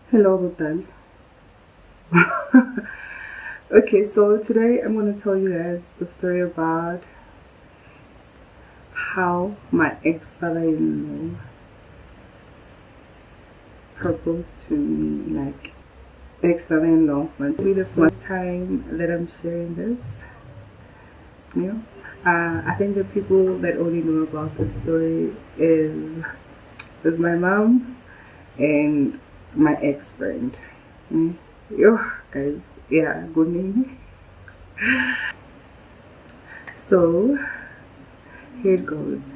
Hello, Bhutan. Okay, so today I'm going to tell you guys the story about how my ex father in law proposed to me. Like, ex father in law wants to be the first time that I'm sharing this. You know, I think the people that only know about this story is my mom and my ex friend. Yo, guys, yeah, good name. So here it goes.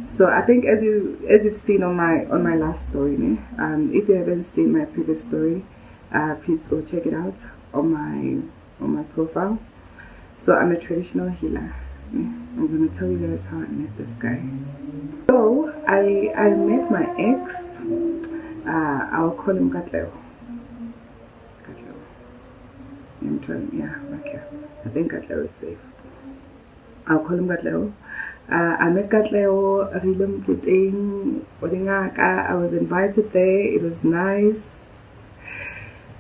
So I think as you've seen on my last story, if you haven't seen my previous story, please go check it out on my profile. So I'm a traditional healer. I'm gonna tell you guys how I met this guy. So I met my ex. I'll call him Katleo. Katleo. I'm trying. Yeah, okay. I think Katleo is safe. I'll call him Katleo. I met Katleo, Rilum Kiting, Odingaka. I was invited there. It was nice.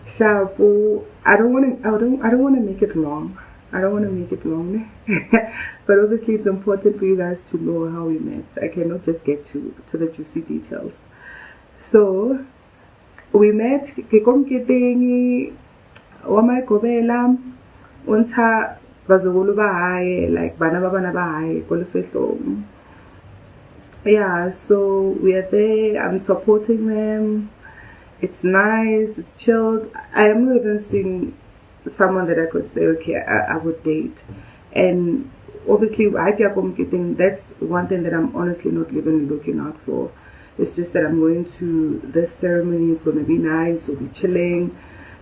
Shabu. I don't want to make it long. I don't want to make it long. But obviously it's important for you guys to know how we met. I cannot just get to the juicy details. So we met Kikom Kiting, Wamai Kobela, Unta bazukulu bahaye, like bana bahaye kolofehlong. Yeah, so we are there. I'm supporting them. It's nice. It's chilled. I am not even seeing someone that I could say, okay, I would date. And obviously, that's one thing that I'm honestly not even looking out for. It's just that I'm going to this ceremony. It's going to be nice. We'll be chilling.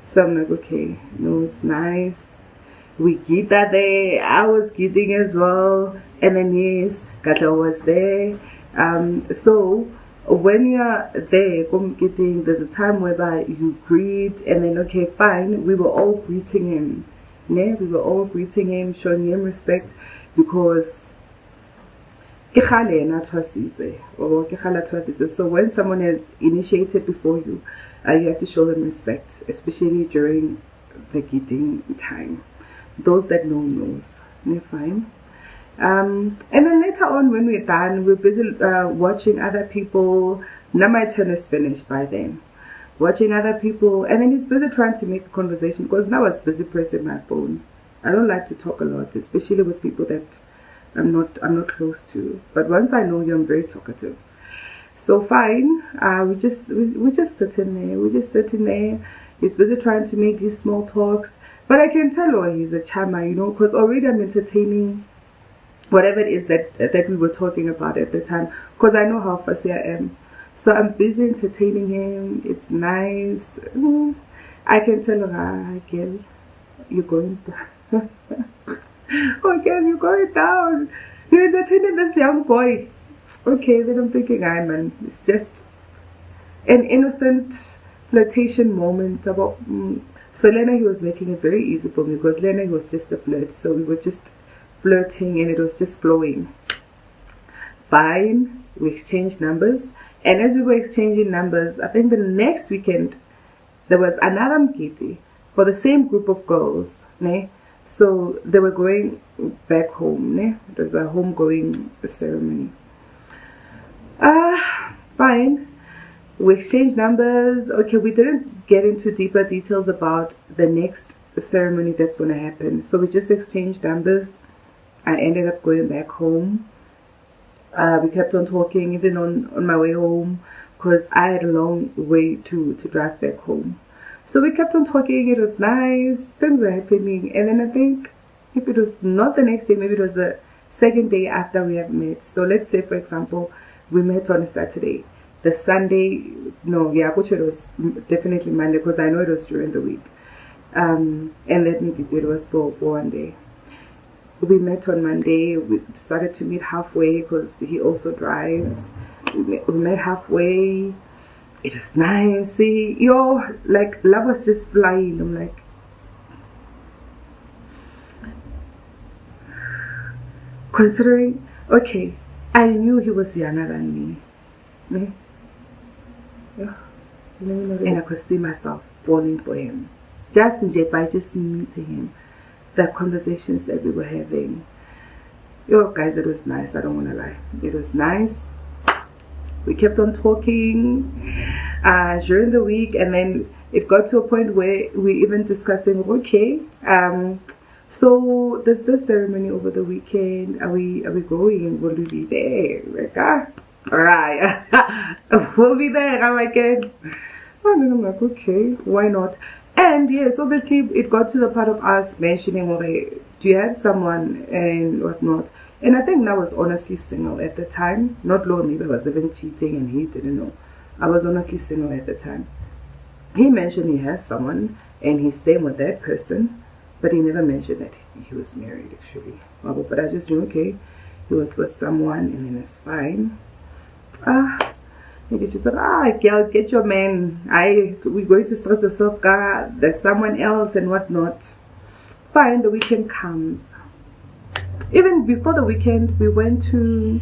So I'm like, okay, no, it's nice. We gita there. I was giting as well. And then yes, Katla was there. So when you're there, there's a time whereby you greet and then okay, fine. We were all greeting him. Yeah, we were all greeting him, showing him respect because so when someone has initiated before you, you have to show them respect, especially during the greeting time. Those that know knows. Fine. And then later on when we're done, we're busy watching other people. Now my turn is finished by then. Watching other people, and then he's busy trying to make a conversation because now I was busy pressing my phone. I don't like to talk a lot, especially with people that I'm not close to. But once I know you, I'm very talkative. So fine, we're just sitting there. We're just sitting there. He's busy trying to make these small talks, but I can tell he's a charmer, because already I'm entertaining whatever it is that we were talking about at the time, because I know how fussy I am. So I'm busy entertaining him. It's nice. I can tell her, girl, you're going down. Oh, girl, you're going down. You're entertaining this young boy. Okay, then I'm thinking, man, it's just an innocent flirtation moment about. So Lena, he was making it very easy for me because Lena, he was just a flirt. So we were just flirting and it was just flowing. Fine, we exchanged numbers. And as we were exchanging numbers, I think the next weekend, there was another mkiti for the same group of girls. Ne? So they were going back home. Ne? It was a homegoing ceremony. Fine. We exchanged numbers. Okay, we didn't get into deeper details about the next ceremony that's going to happen. So we just exchanged numbers. I ended up going back home. We kept on talking even on my way home because I had a long way to drive back home. So we kept on talking. It was nice. Things were happening. And then I think if it was not the next day, maybe it was the second day after we had met. So let's say, for example, we met on a Saturday. The Sunday, no, yeah, which it was definitely Monday because I know it was during the week. And let me it was for one day. We met on Monday. We decided to meet halfway because he also drives. We met halfway. It was nice. See, like love was just flying. I'm like, considering, okay, I knew he was younger than me. Yeah. And I could see myself falling for him. Just by just meeting him, the conversations that we were having. Yo, guys, it was nice. I don't want to lie. It was nice. We kept on talking during the week, and then it got to a point where we even discussing, okay, so there's this ceremony over the weekend. Are we going? Will we be there? Like, all right, we'll be there. I'm like, and I'm like, okay, why not? And yes, obviously it got to the part of us mentioning, okay, do you have someone and whatnot? And I think I was honestly single at the time. Not lonely, but I was even cheating and he didn't know. I was honestly single at the time. He mentioned he has someone and he's staying with that person, but he never mentioned that he was married actually. But I just knew, okay, he was with someone and then it's fine. Girl, get your man. We're going to stress yourself, God. There's someone else and whatnot. Fine, the weekend comes. Even before the weekend, we went to,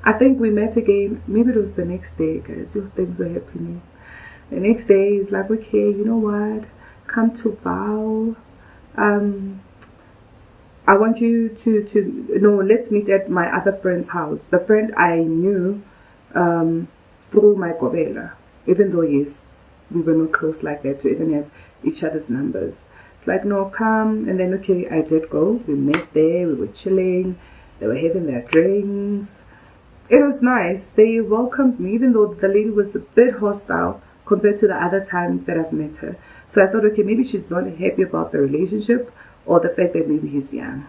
I think we met again. Maybe it was the next day, guys. Things were happening. The next day, he's like, okay, you know what? Come to Val. I want you no, let's meet at my other friend's house. The friend I knew through my Kobela. Even though, yes, we were not close like that to even have each other's numbers. It's like, no, come. And then, okay, I did go. We met there. We were chilling. They were having their drinks. It was nice. They welcomed me, even though the lady was a bit hostile compared to the other times that I've met her. So I thought, okay, maybe she's not happy about the relationship or the fact that maybe he's young.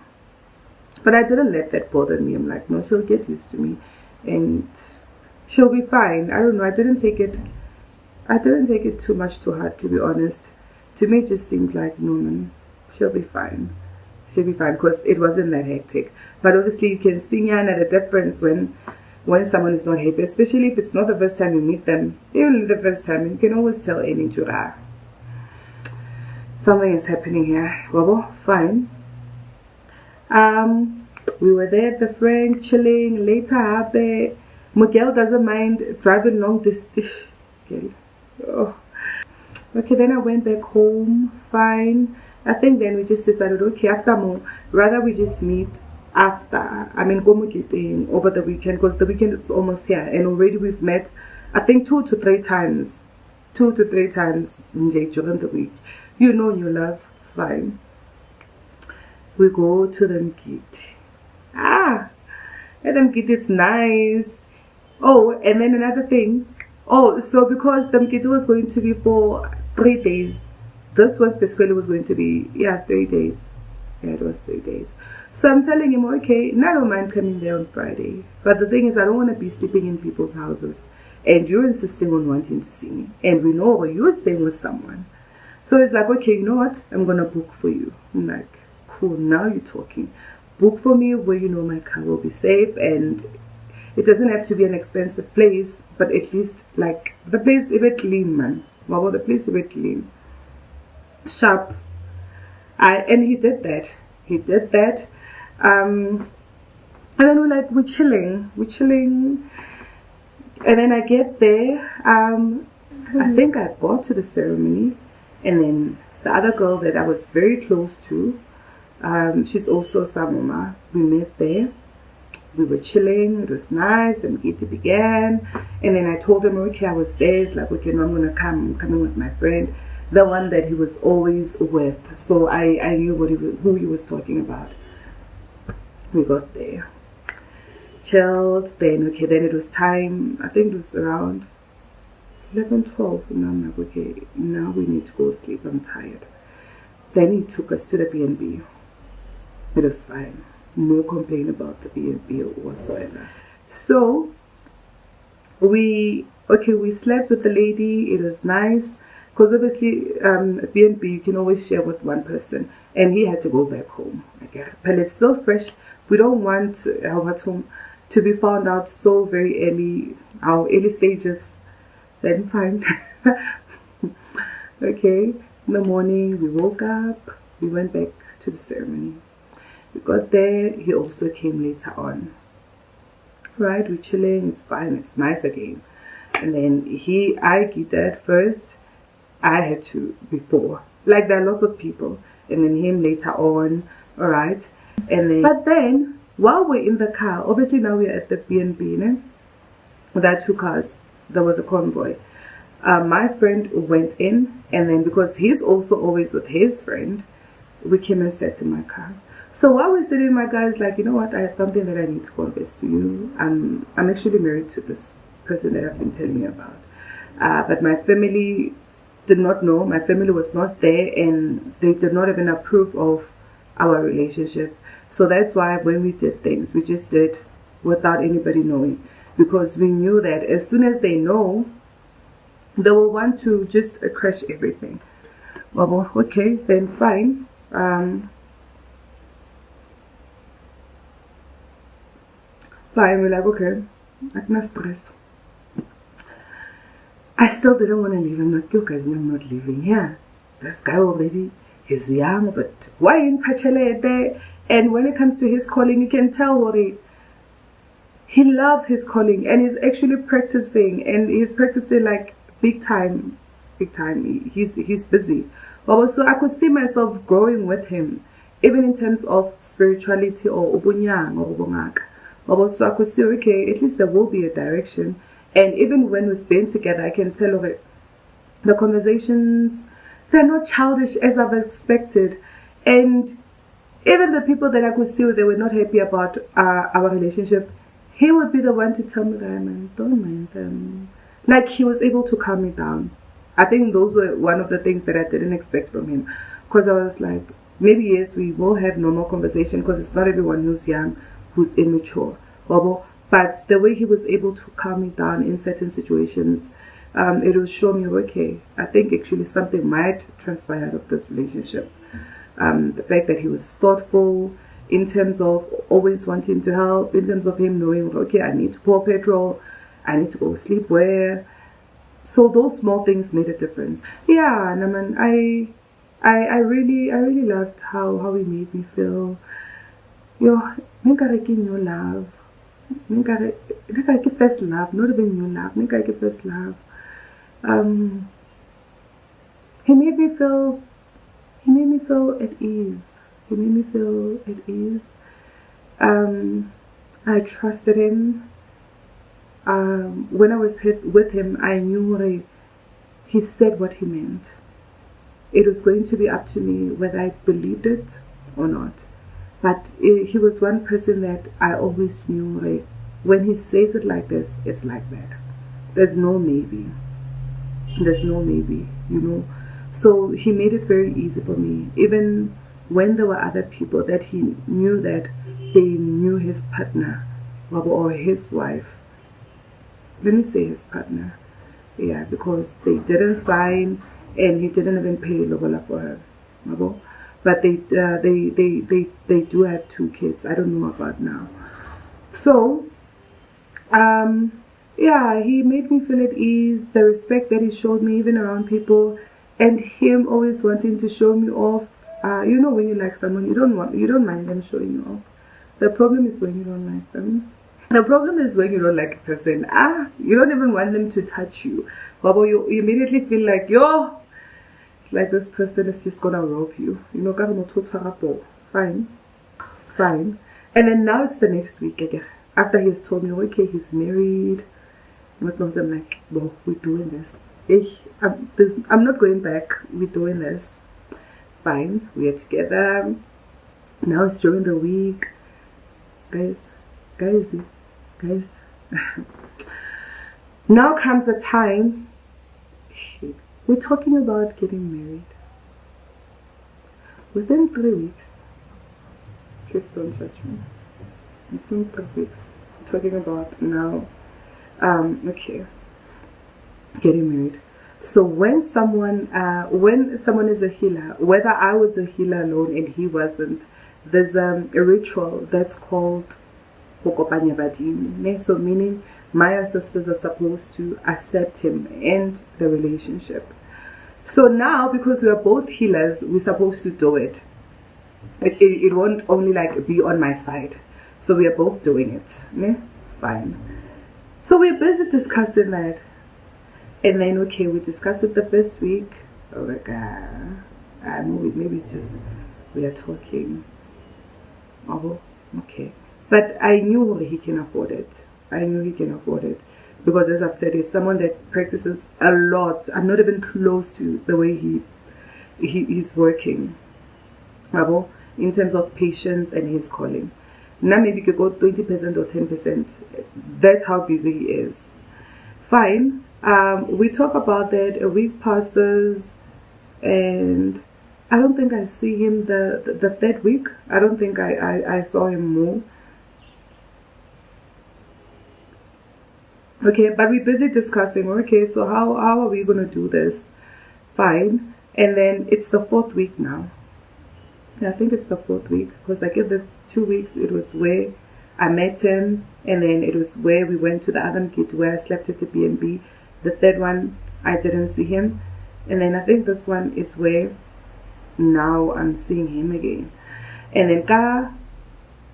But I didn't let that bother me. I'm like, no, she'll get used to me. And she'll be fine. I don't know. I didn't take it too much to heart, to be honest. To me, it just seemed like, no, man, she'll be fine. She'll be fine because it wasn't that hectic. But obviously, you can see the difference when someone is not happy, especially if it's not the first time you meet them. Even the first time, you can always tell any jura. Something is happening here. Well, fine. We were there at the friend, chilling. Later, Miguel doesn't mind driving long distance. Okay. Oh. Okay, then I went back home. Fine. I think then we just decided, okay, after more, rather we just meet after. Go meeting over the weekend because the weekend is almost here, and already we've met, I think 2 to 3 times. 2 to 3 times during the week. You know, you love. Fine. We go to the Mgidi. At the Mgidi, it's nice. Oh, and then another thing. Oh, so because the Mgidi was going to be for 3 days, this one specifically was going to be, 3 days. Yeah, it was 3 days. So I'm telling him, okay, I don't mind coming there on Friday. But the thing is, I don't want to be sleeping in people's houses. And you're insisting on wanting to see me. And we know you're staying with someone. So it's like, okay, you know what? I'm going to book for you. I'm like, cool, now you're talking. Book for me where you know my car will be safe, and it doesn't have to be an expensive place, but at least like the place a bit clean, man. Well, the place a bit clean, sharp. And he did that. He did that. And then we're chilling, and then I get there. I think I got to the ceremony, and then the other girl that I was very close to, she's also Samoma. We met there. We were chilling. It was nice. The Mgidi began, and then I told him, okay, I was there. It's like, okay, no, I'm gonna come. I'm coming with my friend, the one that he was always with. So I knew who he was talking about. We got there, chilled. Then then it was time. I think it was around 11, 12. And I'm like, okay, now we need to go sleep. I'm tired. Then he took us to the B&B. It was fine. No complaint about the B&B whatsoever. So we slept with the lady. It was nice because obviously B&B you can always share with one person, and he had to go back home. But it's still fresh. We don't want our home to be found out so very early, our early stages. Then fine. Okay, in the morning we woke up, we went back to the ceremony. We got there, he also came later on. Right, we're chilling, it's fine, it's nice again. And then I gitted first. I had to before. Like there are lots of people. And then him later on. Alright. But then while we're in the car, obviously now we're at the B&B, there are 2 cars. There was a convoy. My friend went in, and then because he's also always with his friend, we came and sat in my car. So while we're sitting in my car, it's like, you know what, I have something that I need to confess to you. I'm actually married to this person that I've been telling you about. But my family did not know. My family was not there, and they did not even approve of our relationship. So that's why when we did things, we just did without anybody knowing, because we knew that as soon as they know, they will want to just crash everything. Well, okay, then fine. Fine, we're like, okay, like no stress. I still didn't want to leave. I'm like, yo guys, I'm not leaving here. This guy already, he's young, but why in there? And when it comes to his calling, you can tell Hori, he loves his calling, and he's actually practicing, and he's practicing like big time. He's busy. But so I could see myself growing with him, even in terms of spirituality or ubunyang or ubungaka. But so I could see, okay, at least there will be a direction. And even when we've been together, I can tell of it. The conversations, they're not childish as I've expected. And even the people that I could see they were not happy about our relationship, he would be the one to tell me that, man, don't mind them. Like, he was able to calm me down. I think those were one of the things that I didn't expect from him. Because I was like, maybe yes, we will have normal conversation, because it's not everyone who's young, who's immature. But the way he was able to calm me down in certain situations, it will show me, okay, I think actually something might transpire out of this relationship. The fact that he was thoughtful in terms of always wanting to help, in terms of him knowing, okay, I need to pour petrol, I need to go sleep where. So those small things made a difference. Yeah, Naman, I really loved how he made me feel. Yo, nigga your love. Nigga first love, not even new love. Nigga first love. He made me feel at ease. He made me feel at ease. I trusted him. When I was with him, I knew he said what he meant. It was going to be up to me whether I believed it or not. But he was one person that I always knew, when he says it like this, it's like that. There's no maybe. There's no maybe, you know. So he made it very easy for me. Even when there were other people that he knew that they knew his partner or his wife. Let me say his partner. Yeah, because they didn't sign and he didn't even pay lobola for her. But they do have 2 kids. I don't know about now. So, yeah, he made me feel at ease. The respect that he showed me, even around people, and him always wanting to show me off. You know, when you like someone, you don't mind them showing you off. The problem is when you don't like them. The problem is when you don't like a person. You don't even want them to touch you. But you immediately feel like, yo, like this person is just gonna rope you. You know, fine. And then now it's the next week again. After he has told me, okay, he's married. I'm like, well, we're doing this. I'm not going back. We're doing this. Fine, we are together. Now it's during the week. Guys. Now comes the time. We're talking about getting married. Within 3 weeks. Please don't judge me. Within 3 weeks. Talking about now. Okay. Getting married. So when someone is a healer, whether I was a healer alone and he wasn't, there's a ritual that's called Pokopanya Badini. So meaning my ancestors are supposed to accept him and the relationship. So now, because we are both healers, we're supposed to do it. It won't only like be on my side. So we are both doing it. Fine. So we're busy discussing that. And then, okay, we discussed it the first week. I was like, maybe it's just we are talking. Oh, okay. But I knew he can afford it. I knew he can afford it. Because as I've said, he's someone that practices a lot. I'm not even close to the way he's working. In terms of patience and his calling. Now maybe you could go 20% or 10%. That's how busy he is. Fine. We talk about that. A week passes, and I don't think I see him the third week. I don't think I saw him more. Okay, but we're busy discussing, okay, so how are we going to do this? Fine. And then it's the fourth week now. I think it's the fourth week, because I get this 2 weeks. It was where I met him, and then it was where we went to the other kid where I slept at the B&B. The third one, I didn't see him. And then I think this one is where now I'm seeing him again. And then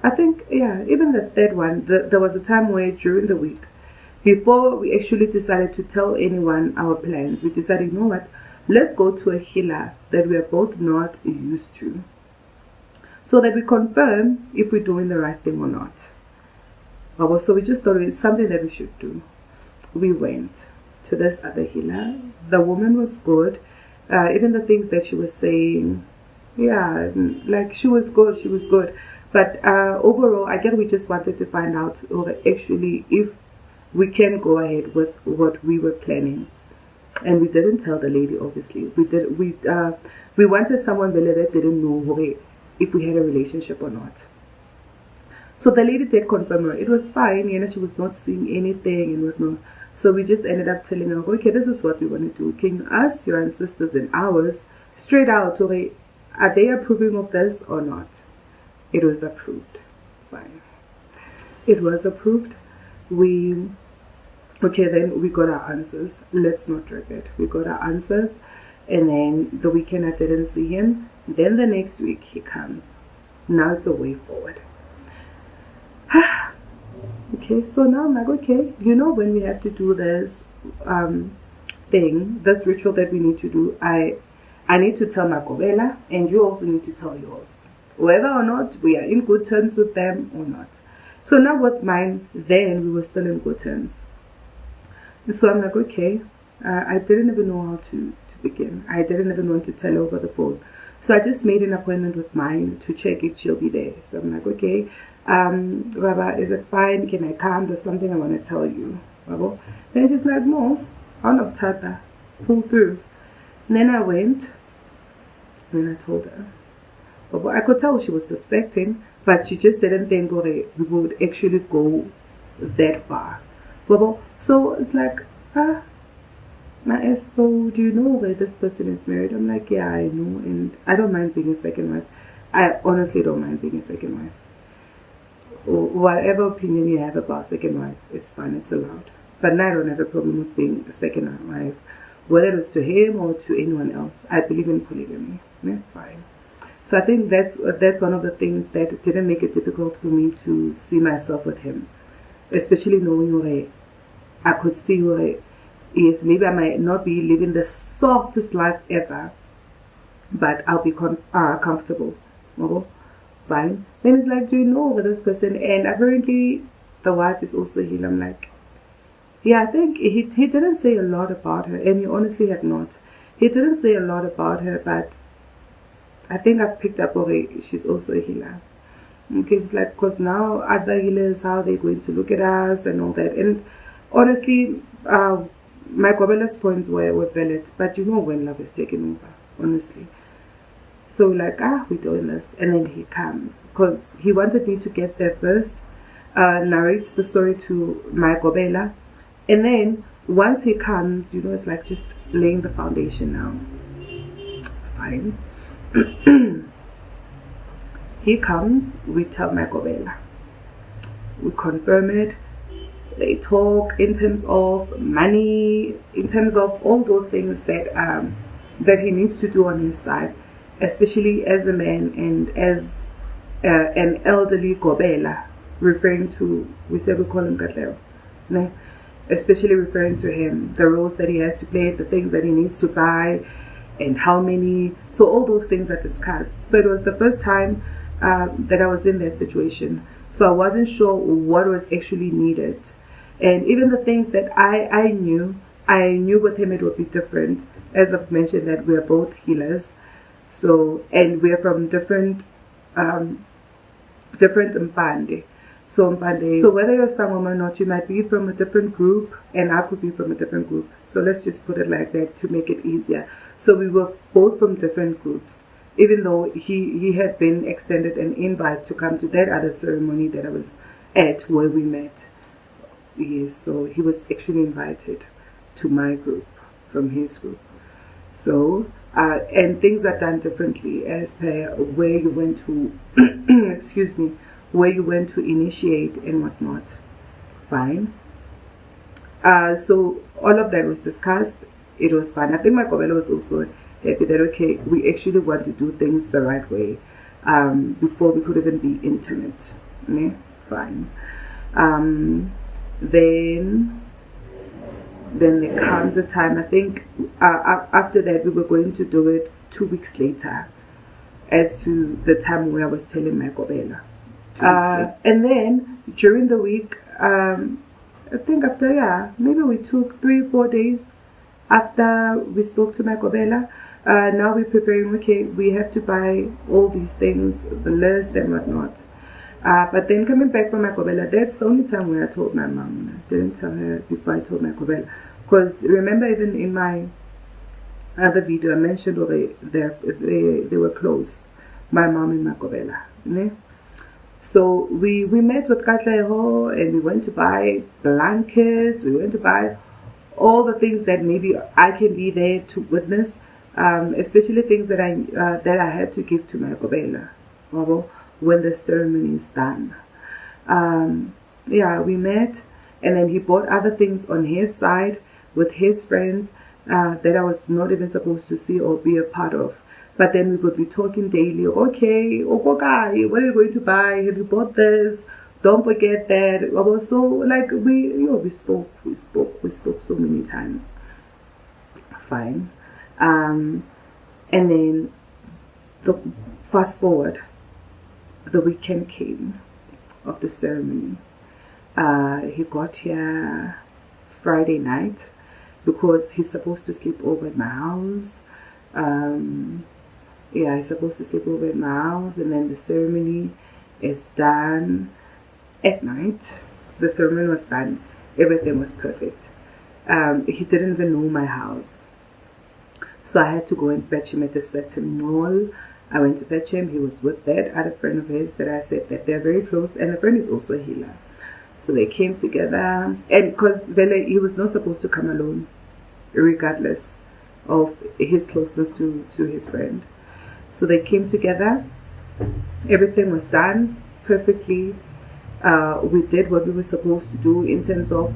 I think, yeah, even the third one, there was a time where during the week, before we actually decided to tell anyone our plans, we decided, you know what, let's go to a healer that we are both not used to, so that we confirm if we're doing the right thing or not. So we just thought it's something that we should do. We went to this other healer. The woman was good. Even the things that she was saying, yeah, like she was good. But overall, I guess we just wanted to find out actually if we can go ahead with what we were planning. And we didn't tell the lady, obviously. We wanted someone really that didn't know if we had a relationship or not. So the lady did confirm her. It was fine, she was not seeing anything and whatnot. So we just ended up telling her, okay, this is what we want to do. Can you ask your ancestors and ours straight out, are they approving of this or not? It was approved. Fine. It was approved. Then we got our answers. Let's not drag it. We got our answers, and then the weekend I didn't see him. Then the next week he comes. Now it's a way forward. Okay, so now I'm like, okay, when we have to do this this ritual that we need to do, I need to tell my Gobela, and you also need to tell yours, whether or not we are in good terms with them or not. So now with mine, then we were still in good terms. So I'm like, okay, I didn't even know how to begin. I didn't even want to tell her over the phone. So I just made an appointment with mine to check if she'll be there. So I'm like, okay, Baba, is it fine? Can I come? There's something I want to tell you. Baba. Then she's like, no, I'll not tata. Pull through. And then I went, and then I told her. Baba, I could tell she was suspecting, but she just didn't think we would actually go that far. So it's like, so do you know where this person is married? I'm like, yeah, I know, and I don't mind being a second wife. I honestly don't mind being a second wife. Or whatever opinion you have about second wives, it's fine, it's allowed. But now I don't have a problem with being a second wife, whether it was to him or to anyone else. I believe in polygamy. Yeah, fine. So I think that's one of the things that didn't make it difficult for me to see myself with him, especially knowing I could see yes, maybe I might not be living the softest life ever, but I'll be comfortable. Fine. Then it's like, do you know over this person? And apparently the wife is also healed. I'm like, yeah, I think he didn't say a lot about her, and he honestly had not. He didn't say a lot about her, but I think I've picked up she's also a healer. Okay, it's like, because now other healers, how they're going to look at us and all that. And honestly, my Gobela's points were valid, but when love is taking over, honestly. So we're like, we're doing this. And then he comes, because he wanted me to get there first, narrate the story to my Gobela. And then once he comes, it's like just laying the foundation now. Fine. He comes, we tell my Gobela. We confirm it. They talk in terms of money, in terms of all those things that he needs to do on his side, especially as a man and as an elderly Gobela, referring to, we call him Katleo. especially referring to him, the roles that he has to play, the things that he needs to buy, and how many. So all those things are discussed. So it was the first time that I was in that situation. So I wasn't sure what was actually needed. And even the things that I knew with him it would be different. As I've mentioned, that we are both healers. So, and we're from different mpande. So mpande. So whether you're Sangoma or not, you might be from a different group, and I could be from a different group. So let's just put it like that to make it easier. So we were both from different groups, even though he had been extended an invite to come to that other ceremony that I was at where we met. Yes, so he was actually invited to my group from his group. So, and things are done differently as per where you went to, excuse me, where you went to initiate and whatnot. Fine. So all of that was discussed. It was fine. I think my Kobelo was also happy that, okay, we actually want to do things the right way before we could even be intimate. Ne? Fine. Then there comes a time, I think after that we were going to do it 2 weeks later, as to the time where I was telling my Kobela. And then during the week, I think after, maybe we took 3-4 days after we spoke to my Kobela. Now we're preparing, okay, we have to buy all these things, the list and whatnot. But then coming back from my Kobela, that's the only time where I told my mom. I didn't tell her before I told my Kobela. Because remember, even in my other video, I mentioned they were close, my mom and my Kobela. Ne? So we met with Katleho and we went to buy blankets, we went to buy all the things that maybe I can be there to witness, especially things that I had to give to my Kobela when the ceremony is done. We met, and then he bought other things on his side with his friends that I was not even supposed to see or be a part of. But then we would be talking daily. Okay, Okokai, what are you going to buy? Have you bought this? Don't forget that. So like we spoke so many times. Fine. And then fast forward, the weekend came of the ceremony. He got here Friday night because he's supposed to sleep over at my house. He's supposed to sleep over at my house, and then the ceremony is done at night. The ceremony was done. Everything was perfect. He didn't even know my house. So I had to go and fetch him at a certain mall. I went to fetch him. He was with that other friend of his that I said that they're very close, and the friend is also a healer. So they came together, and because he was not supposed to come alone, regardless of his closeness to his friend. So they came together. Everything was done perfectly. We did what we were supposed to do in terms of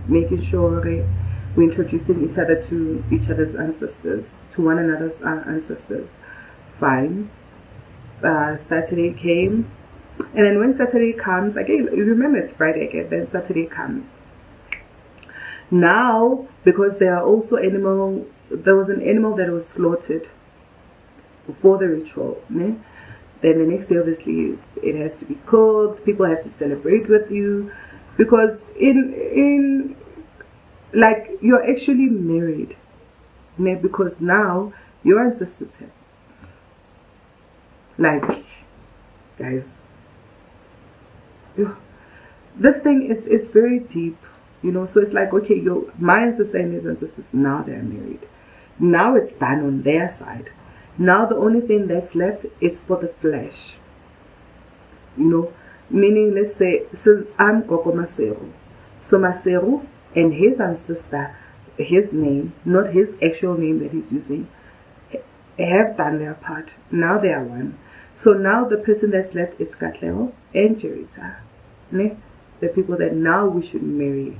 making sure we're introducing each other to each other's ancestors, to one another's ancestors. Fine. Saturday came, and then when Saturday comes again, you remember it's Friday again, then Saturday comes. Now, because there was an animal that was slaughtered for the ritual, né? Then the next day, obviously, it has to be cooked. People have to celebrate with you, because in like you're actually married, né? Because now your ancestors have. Like, guys, this thing is very deep, so it's like, okay, my ancestor and his ancestors, now they're married. Now it's done on their side. Now the only thing that's left is for the flesh. Meaning, let's say, since I'm Koko Maseru, so Maseru and his ancestor, his name, not his actual name that he's using, have done their part. Now they are one. So now the person that's left is Katlego and Jerita. Ne? The people that now we should marry.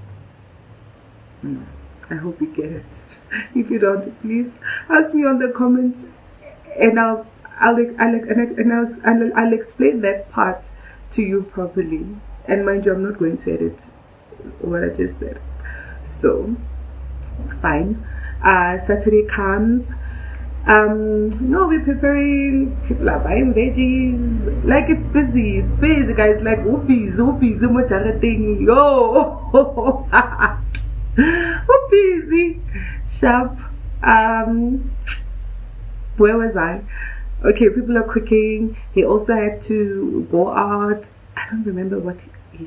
I hope you get it. If you don't, please ask me on the comments, and I'll explain that part to you properly. And mind you, I'm not going to edit what I just said. So fine. Saturday comes. No, we're preparing. People are buying veggies. Like it's busy, guys. Like whoopies, mojara thing. Yo, whoopies, sharp. Where was I? Okay, people are cooking. He also had to go out. I don't remember what he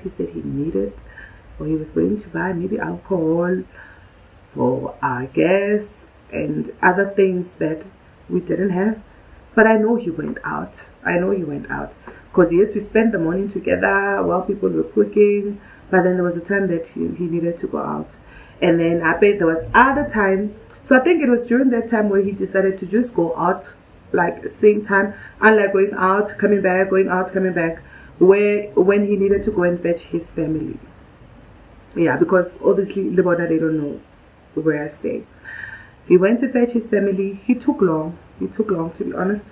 said he needed, or he was going to buy. Maybe alcohol for our guests and other things that we didn't have. But I know he went out. Because yes, we spent the morning together while people were cooking. But then there was a time that he needed to go out. And then I bet there was other time. So I think it was during that time where he decided to just go out, like at the same time, unlike going out, coming back, going out, coming back, when he needed to go and fetch his family. Yeah, because obviously Libona, they don't know where I stay. He went to fetch his family. He took long to be honest.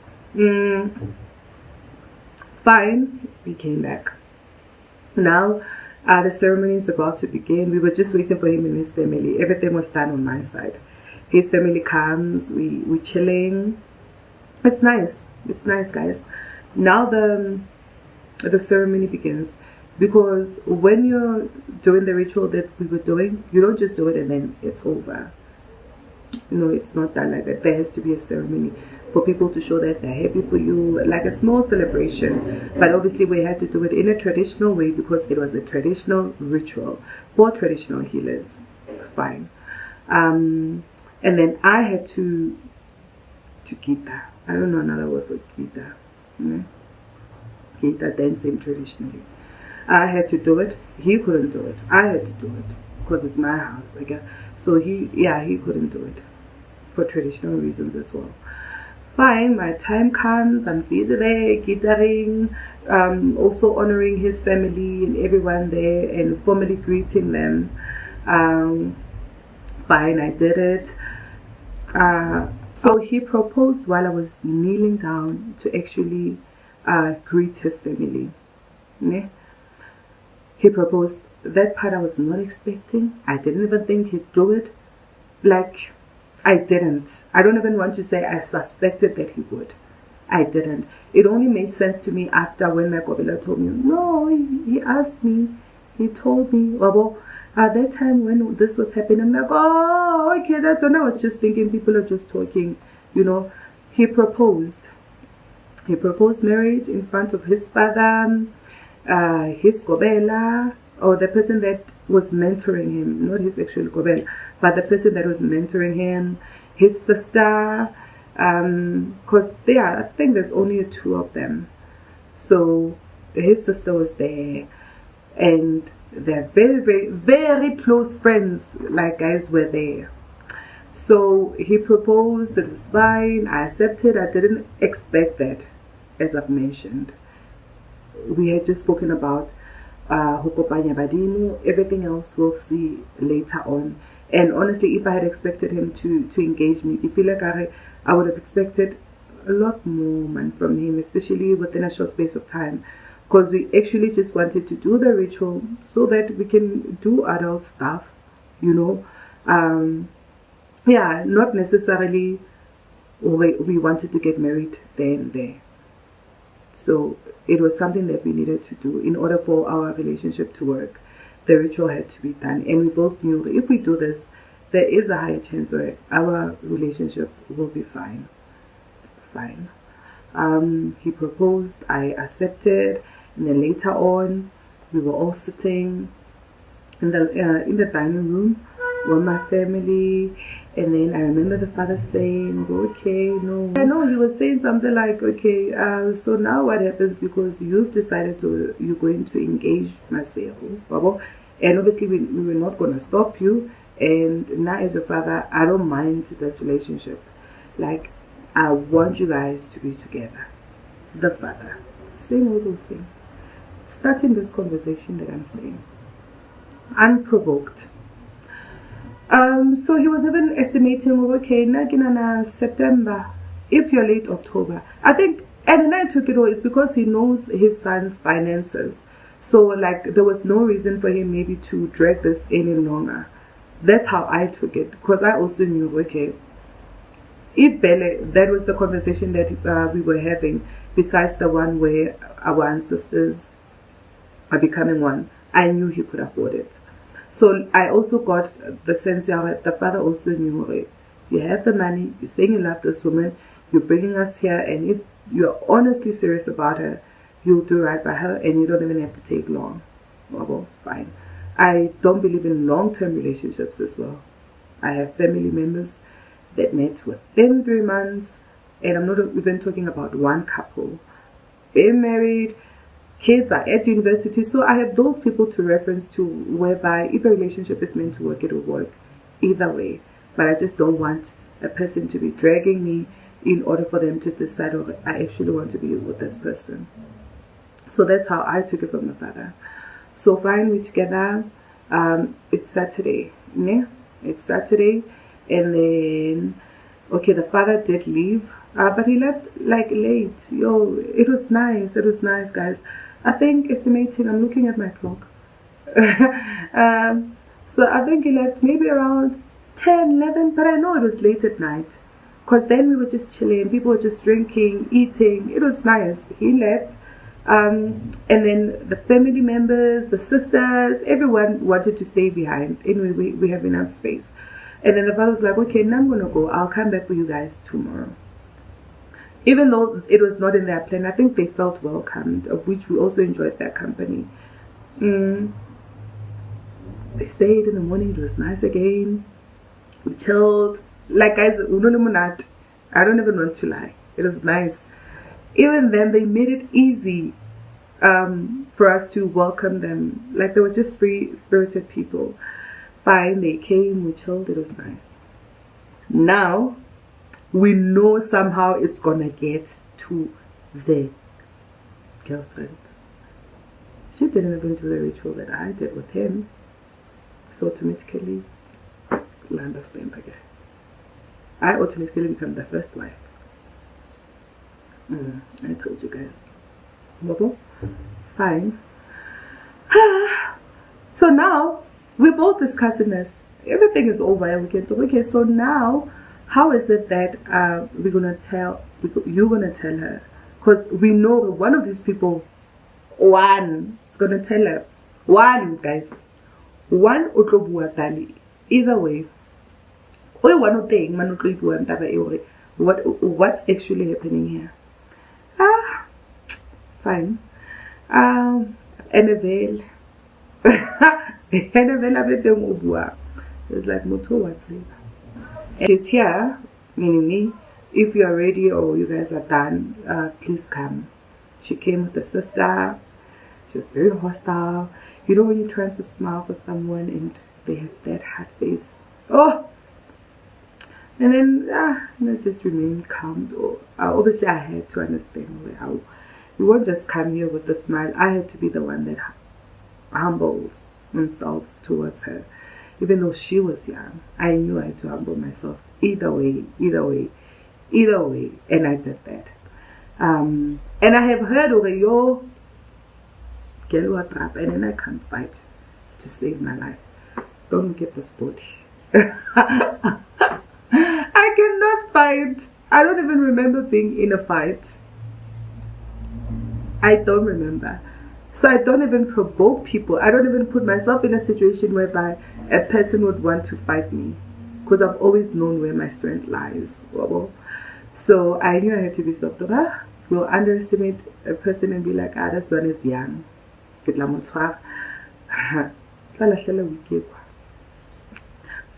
Fine, we came back. Now the ceremony is about to begin. We were just waiting for him and his family. Everything was done on my side. His family comes, we chilling. It's nice, guys. Now the ceremony begins, because when you're doing the ritual that we were doing, you don't just do it and then it's over. No, it's not done like that. There has to be a ceremony for people to show that they're happy for you, like a small celebration. But obviously we had to do it in a traditional way because it was a traditional ritual for traditional healers. Fine. And then I had to Gita. I don't know another word for Gita. Gita, dancing traditionally. I had to do it. He couldn't do it. I had to do it because it's my house again. So he couldn't do it for traditional reasons as well. Fine, my time comes. I'm busy there, guitaring, also honoring his family and everyone there and formally greeting them. Fine, I did it. So he proposed while I was kneeling down to actually greet his family. Ne? He proposed. That part I was not expecting. I didn't even think he'd do it. Like, I didn't. I don't even want to say I suspected that he would. I didn't. It only made sense to me after when my Gobela told me, no, he asked me. He told me, well, at that time when this was happening, I'm like, oh, okay, that's when I was just thinking people are just talking, you know. He proposed. He proposed marriage in front of his father, his Gobela, or the person that was mentoring him, not his actual Gobela, but the person that was mentoring him, his sister, because I think there's only two of them. So his sister was there, and they're very, very, very close friends, like guys were there. So he proposed, it was fine, I accepted. I didn't expect that, as I've mentioned. We had just spoken about Hukopanya Badimu. Everything else we'll see later on. And honestly, if I had expected him to engage me, I feel like I would have expected a lot more, man, from him, especially within a short space of time. Because we actually just wanted to do the ritual so that we can do adult stuff, you know. Yeah, not necessarily we wanted to get married there and there. So it was something that we needed to do in order for our relationship to work. The ritual had to be done, and we both knew that if we do this, there is a higher chance where our relationship will be fine. He proposed, I accepted, and then later on, we were all sitting in the dining room with my family. And then I remember the father saying, okay, no. I know he was saying something like, okay, so now what happens, because you've decided you're going to engage Masero. And obviously we were not going to stop you. And now as a father, I don't mind this relationship. Like, I want you guys to be together. The father. Saying all those things. Starting this conversation that I'm saying. Unprovoked. So he was even estimating, okay, Naginana September, if you're late October. I think, and then I took it all, it's because he knows his son's finances. So, like, there was no reason for him maybe to drag this any longer. That's how I took it, because I also knew, okay, if that was the conversation that we were having, besides the one where our ancestors are becoming one, I knew he could afford it. So I also got the sense that the father also knew, okay, you have the money, you're saying you love this woman, you're bringing us here, and if you're honestly serious about her, you'll do right by her, and you don't even have to take long. Well, fine. I don't believe in long-term relationships as well. I have family members that met within 3 months, and I'm not even talking about one couple. They're married, kids are at university, so I have those people to reference to, whereby if a relationship is meant to work, it will work either way. But I just don't want a person to be dragging me in order for them to decide, oh, I actually want to be with this person. So that's how I took it from the father. So fine, we're together. It's Saturday, yeah? It's Saturday, and then, okay, the father did leave, but he left like late. Yo, it was nice, guys. I think, estimating, I'm looking at my clock. So I think he left maybe around 10, 11, but I know it was late at night, because then we were just chilling, people were just drinking, eating. It was nice. He left. And then the family members, the sisters, everyone wanted to stay behind. Anyway, we have enough space. And then the father was like, okay, now I'm going to go. I'll come back for you guys tomorrow. Even though it was not in their plan, I think they felt welcomed, of which we also enjoyed their company. They stayed in the morning. It was nice again. We chilled. Like, guys, I don't even want to lie. It was nice. Even then, they made it easy for us to welcome them. Like, there was just free-spirited people. Fine, they came, we chilled, it was nice. Now, we know somehow it's gonna get to the girlfriend. She didn't even do the ritual that I did with him. So automatically, you'll understand again. I automatically become the first wife. I told you guys. Fine. So now, we're both discussing this. Everything is over and we can talk. Okay, so now, how is it that you're gonna tell her? Because we know one of these people, one, is gonna tell her. One, guys. One, either way. What's actually happening here? Fine. Annabelle. Annabelle, it's like Moto WhatsApp. She's here, meaning me. If you are ready or you guys are done, please come. She came with the sister. She was very hostile. You know when you're trying to smile for someone and they have that hard face. Oh! And then, just remain calm. Obviously, I had to understand how you won't just come here with a smile. I had to be the one that humbles themselves towards her. Even though she was young, I knew I had to humble myself. Either way. And I did that. And I have heard over your girl what trap, and then I can't fight to save my life. Don't get this body. I cannot fight. I don't even remember being in a fight. I don't remember. So I don't even provoke people. I don't even put myself in a situation whereby a person would want to fight me, because I've always known where my strength lies. So I knew I had to be soft. We'll underestimate a person and be like, this one is young.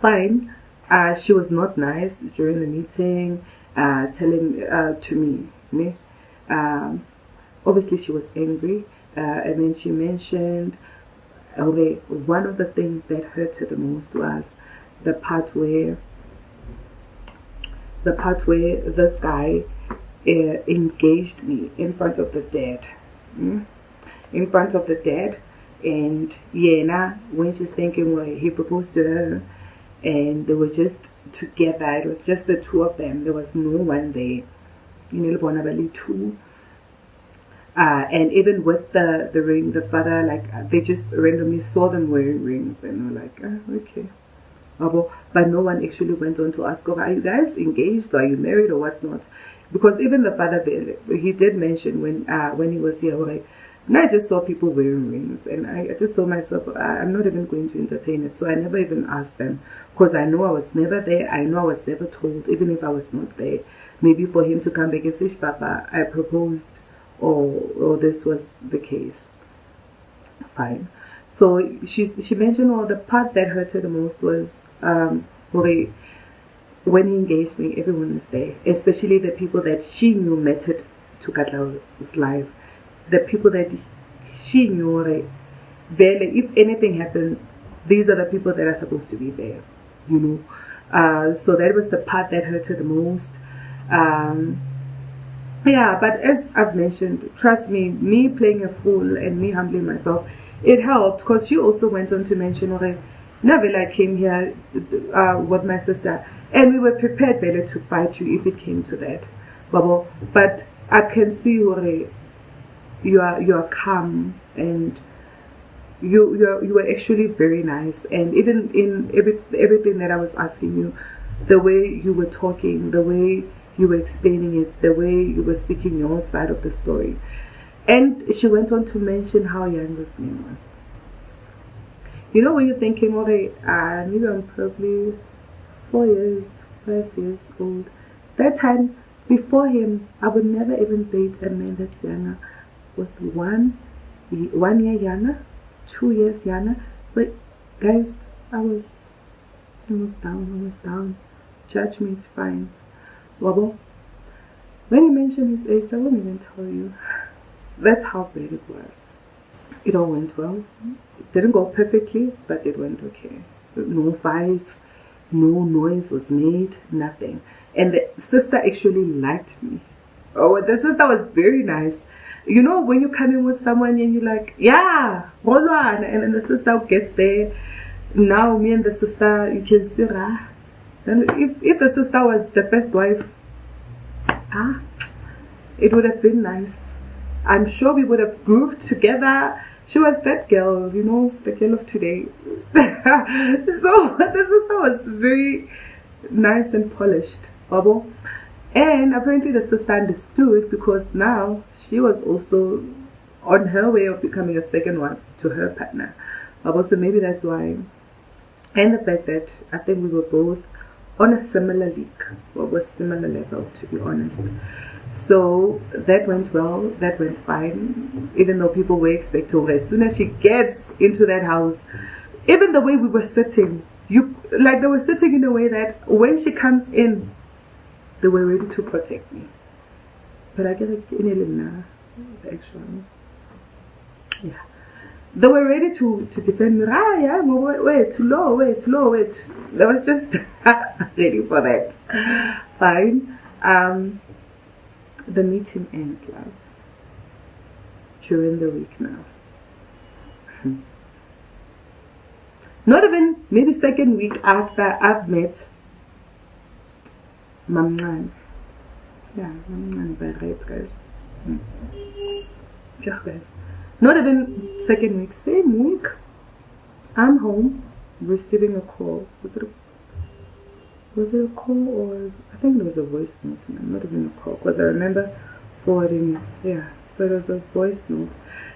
Fine. She was not nice during the meeting, telling to me. Obviously, she was angry. And then she mentioned, one of the things that hurt her the most was the part where this guy engaged me in front of the dad. In front of the dad. And when she's thinking, well, he proposed to her and they were just together. It was just the two of them. There was no one there. Two. And even with the ring, the father, they just randomly saw them wearing rings and were like, okay, But no one actually went on to ask, are you guys engaged, or are you married, or whatnot? Because even the father, he did mention when he was here, right? And I just saw people wearing rings, and I just told myself, I'm not even going to entertain it. So I never even asked them, because I know I was never there. I know I was never told, even if I was not there. Maybe for him to come back and say, Papa, I proposed, or this was the case. Fine. So she mentioned, the part that hurt her the most was when he engaged me, everyone was there, especially the people that she knew mattered to Katla's life. The people that she knew, if anything happens, these are the people that are supposed to be there, So that was the part that hurt her the most. But as I've mentioned, trust me playing a fool and me humbling myself, it helped, because she also went on to mention, Navela came here with my sister, and we were prepared, Bella, to fight you if it came to that, Babo. But I can see you are calm, and you were actually very nice. And even in everything that I was asking you, the way you were talking, the way you were explaining it, the way you were speaking your side of the story. And she went on to mention how young this man was. When you're thinking, maybe I'm probably 4 years, 5 years old. That time, before him, I would never even date a man that's younger, with 1 year younger, 2 years younger. But guys, I was down. Judge me, it's fine. Wabo, when he mentioned his age, I won't even tell you. That's how bad it was. It all went well. It didn't go perfectly, but it went okay. No fights, no noise was made, nothing. And the sister actually liked me. Oh, the sister was very nice. When you come in with someone and you're like, yeah, hold on, and then the sister gets there. Now me and the sister, you can see, and if the sister was the first wife, it would have been nice. I'm sure we would have grooved together. She was that girl, the girl of today. So the sister was very nice and polished, Babo. And apparently the sister understood, because now she was also on her way of becoming a second wife to her partner, Babo. So maybe that's why. And the fact that I think we were both on a similar league, or was similar level, to be honest. So that went well, that went fine, even though people were expecting her. As soon as she gets into that house, even the way we were sitting, they were sitting in a way that when she comes in, they were ready to protect me. But I get in the action. Yeah. They were ready to defend me. Wait, too low. They was just ready for that. Fine. The meeting ends, love. During the week now. Not even maybe second week after I've met Mamman. Yeah, Mamman by right, guys. Yeah, guys. Not even second week, same week. I'm home receiving a call. Was it a call, or I think it was a voice note, not even a call, because I remember forwarding it. Yeah, so it was a voice note.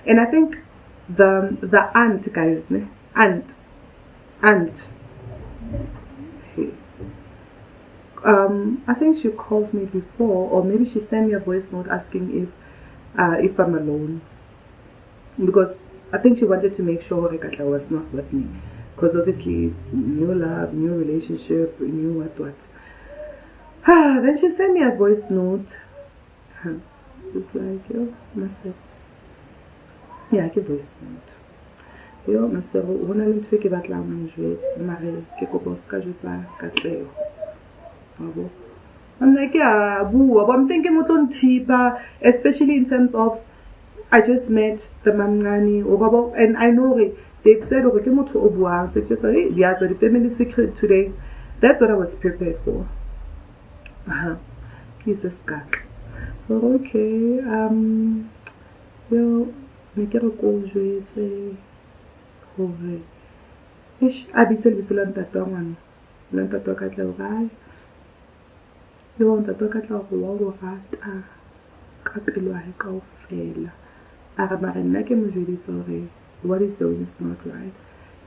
And I think the aunt, guys, aunt. Hey. I think she called me before, or maybe she sent me a voice note asking if I'm alone, because I think she wanted to make sure Rekatla was not with me. Because obviously it's new love, new relationship, new what. Then she sent me a voice note. It's like, myself. Yeah, ke voice note. Myself, when I went to get that language, I'm like, yeah, boo. I'm thinking what on Tiba, especially in terms of, I just met the Mamngani, and I know they've said, okay, the family secret today. That's what I was prepared for. He's a skak. Okay, make a call, I be telling you that one. le ntate wa ka tla o gae yo ntate wa ka tla go wa go rata ka pelo ya hae kaofela a re mara nna ke mo jweditse gore what he's doing is not right.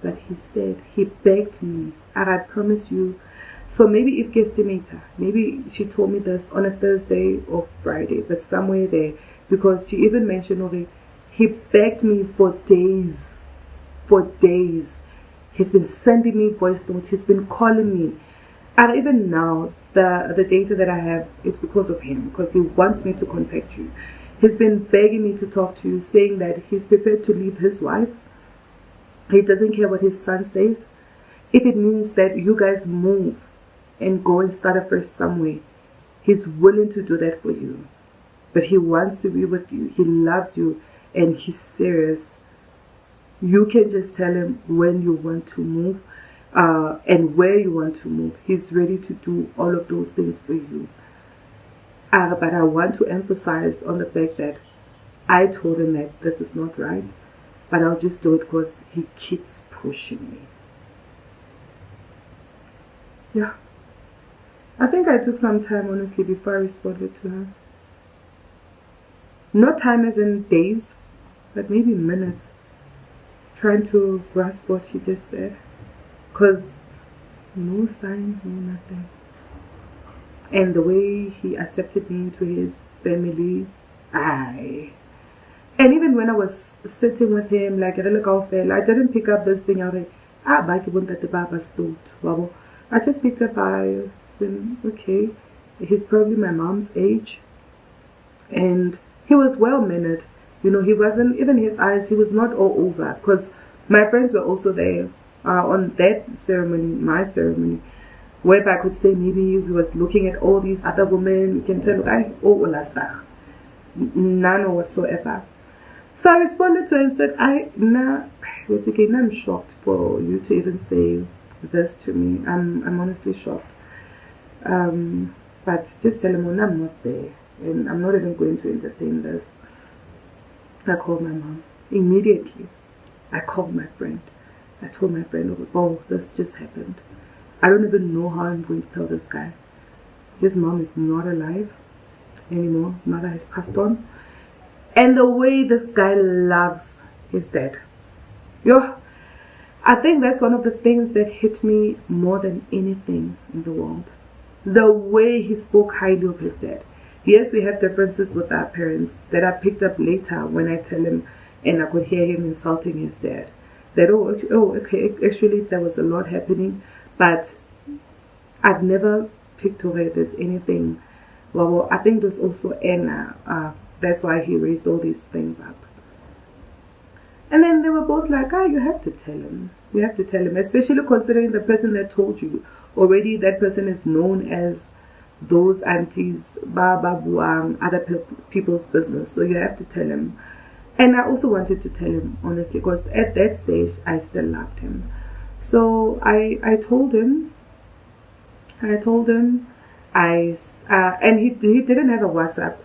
But he said, he begged me, and I promise you. So maybe if guesstimator, maybe she told me this on a Thursday or Friday, but somewhere there, because she even mentioned, okay, he begged me for days. For days. He's been sending me voice notes, he's been calling me. And even now, the data that I have, it's because of him, because he wants me to contact you. He's been begging me to talk to you, saying that he's prepared to leave his wife. He doesn't care what his son says. If it means that you guys move and go and start afresh somewhere, he's willing to do that for you. But he wants to be with you. He loves you and he's serious. You can just tell him when you want to move and where you want to move. He's ready to do all of those things for you. But I want to emphasize on the fact that I told him that this is not right, but I'll just do it because he keeps pushing me. Yeah. I think I took some time, honestly, before I responded to her. Not time as in days, but maybe minutes, trying to grasp what she just said. Because no sign, no nothing. And the way he accepted me into his family, and even when I was sitting with him, like I didn't pick up this thing. I just picked up okay, he's probably my mom's age. And he was well mannered. You know, he wasn't, even his eyes, he was not all over. Because my friends were also there on that ceremony, my ceremony, whereby I could say maybe he was looking at all these other women. You can tell, none whatsoever. So I responded to her and said, I'm shocked for you to even say this to me. I'm honestly shocked. But just tell him, I'm not there. And I'm not even going to entertain this. I called my mom. Immediately, I called my friend. I told my friend, oh, this just happened. I don't even know how I'm going to tell this guy. His mom is not alive anymore. Mother has passed on. And the way this guy loves his dad. I think that's one of the things that hit me more than anything in the world. The way he spoke highly of his dad. Yes, we have differences with our parents that I picked up later when I tell him and I could hear him insulting his dad. That, okay, actually there was a lot happening, but I've never picked away there's anything. Well, I think there's also Anna. That's why he raised all these things up. And then they were both like, you have to tell him. You have to tell him, especially considering the person that told you. Already that person is known as those aunties, other people's business. So you have to tell him. And I also wanted to tell him, honestly, because at that stage, I still loved him. So I told him, and he didn't have a WhatsApp.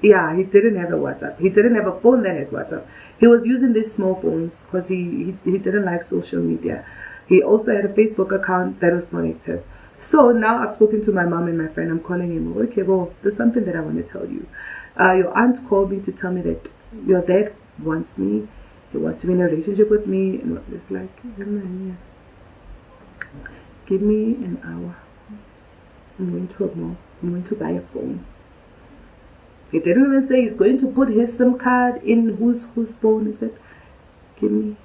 Yeah, he didn't have a WhatsApp. He didn't have a phone that had WhatsApp. He was using these small phones because he didn't like social media. He also had a Facebook account that was not active. So now I've spoken to my mom and my friend. I'm calling him. Okay, well, there's something that I want to tell you. Your aunt called me to tell me that your dad wants me. He wants to be in a relationship with me. And it's like, yeah. Give me an hour. I'm going to a mall. I'm going to buy a phone. He didn't even say he's going to put his SIM card in whose phone. He said, give me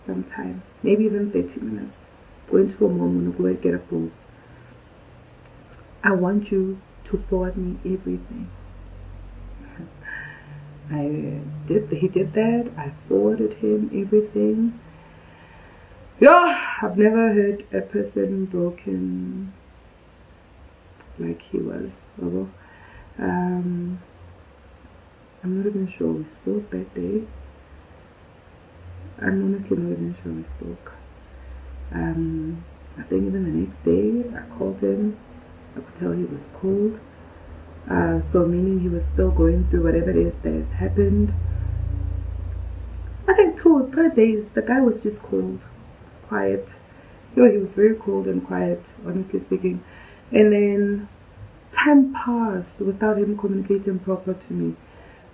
some time. Maybe even 30 minutes. Going to a mall. I'm going to go and get a phone. I want you to forward me everything. He did that. I forwarded him everything. Yeah, I've never heard a person broken like he was. I'm not even sure we spoke that day. I'm honestly not even sure we spoke. I think even the next day I called him. I could tell he was cold. So meaning he was still going through whatever it is that has happened. I think 2 or 3 days the guy was just cold, quiet. Yo, he was very cold and quiet, honestly speaking. And then time passed without him communicating proper to me.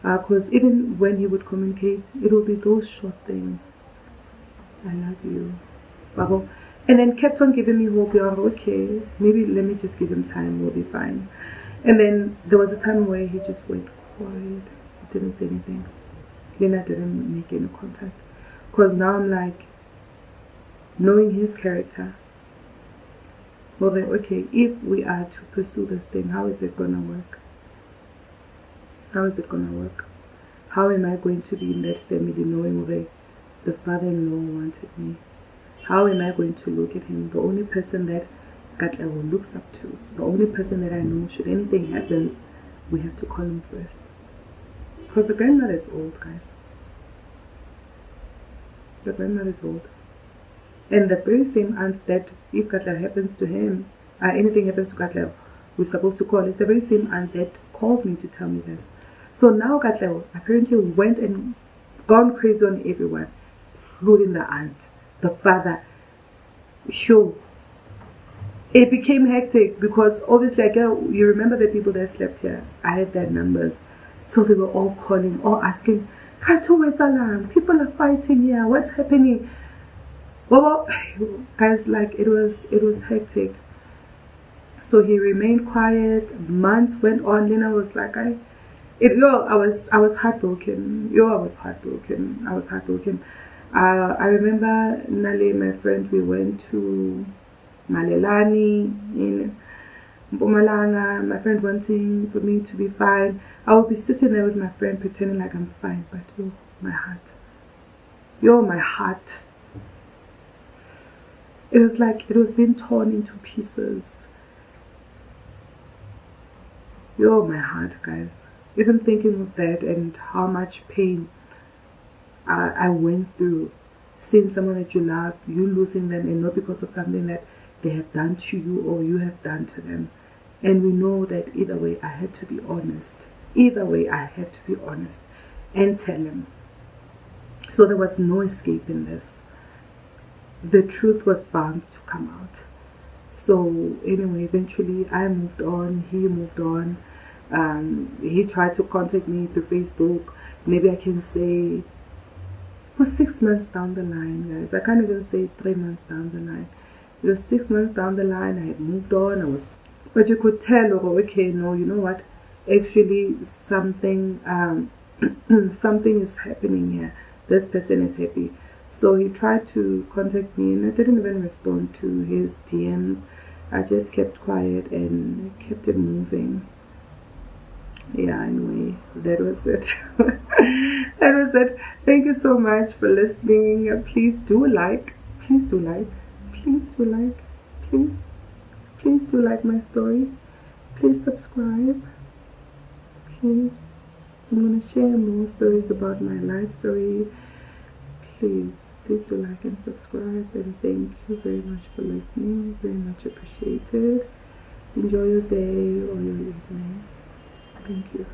Because even when he would communicate, it would be those short things. I love you, Babo. And then kept on giving me hope. You're okay, maybe let me just give him time, we'll be fine. And then there was a time where he just went quiet. He didn't say anything. Lena didn't make any contact. Because now I'm like, knowing his character, well then, okay, if we are to pursue this thing, how is it gonna work? How is it gonna work? How am I going to be in that family knowing the father-in-law wanted me? How am I going to look at him? The only person that Katleho looks up to, the only person that I know, should anything happens, we have to call him first. Because the grandmother is old, guys. The grandmother is old. And the very same aunt that if Katleho happens to him, anything happens to Katleho, we're supposed to call, is the very same aunt that called me to tell me this. So now Katleho apparently went and gone crazy on everyone, including the aunt, the father. Sure. It became hectic because obviously, you remember the people that slept here. I had their numbers. So they were all calling, all asking, Kanto, where's alarm? People are fighting here. What's happening? Well, guys, like it was hectic. So he remained quiet. Months went on. Lena was like, I was heartbroken. I was heartbroken. I remember Nale, my friend, we went to Malelani in Mpumalanga, my friend wanting for me to be fine. I would be sitting there with my friend pretending like I'm fine, but my heart. My heart. It was like it was being torn into pieces. My heart, guys. Even thinking of that and how much pain I went through, seeing someone that you love, you losing them, and not because of something that they have done to you or you have done to them. And we know that either way I had to be honest. Either way I had to be honest and tell him. So there was no escaping this. The truth was bound to come out. So anyway, eventually I moved on, he moved on. He tried to contact me through Facebook. Maybe I can say it was 6 months down the line, guys. I can't even say 3 months down the line. It was 6 months down the line. I had moved on. But you could tell, okay, no, you know what? Actually, something is happening here. This person is happy. So he tried to contact me, and I didn't even respond to his DMs. I just kept quiet and kept it moving. Yeah, anyway, that was it. That was it. Thank you so much for listening. Please do like my story. Please subscribe. Please. I'm going to share more stories about my life story. Please do like and subscribe, and thank you very much for listening. Very much appreciated. Enjoy your day or your evening. Thank you.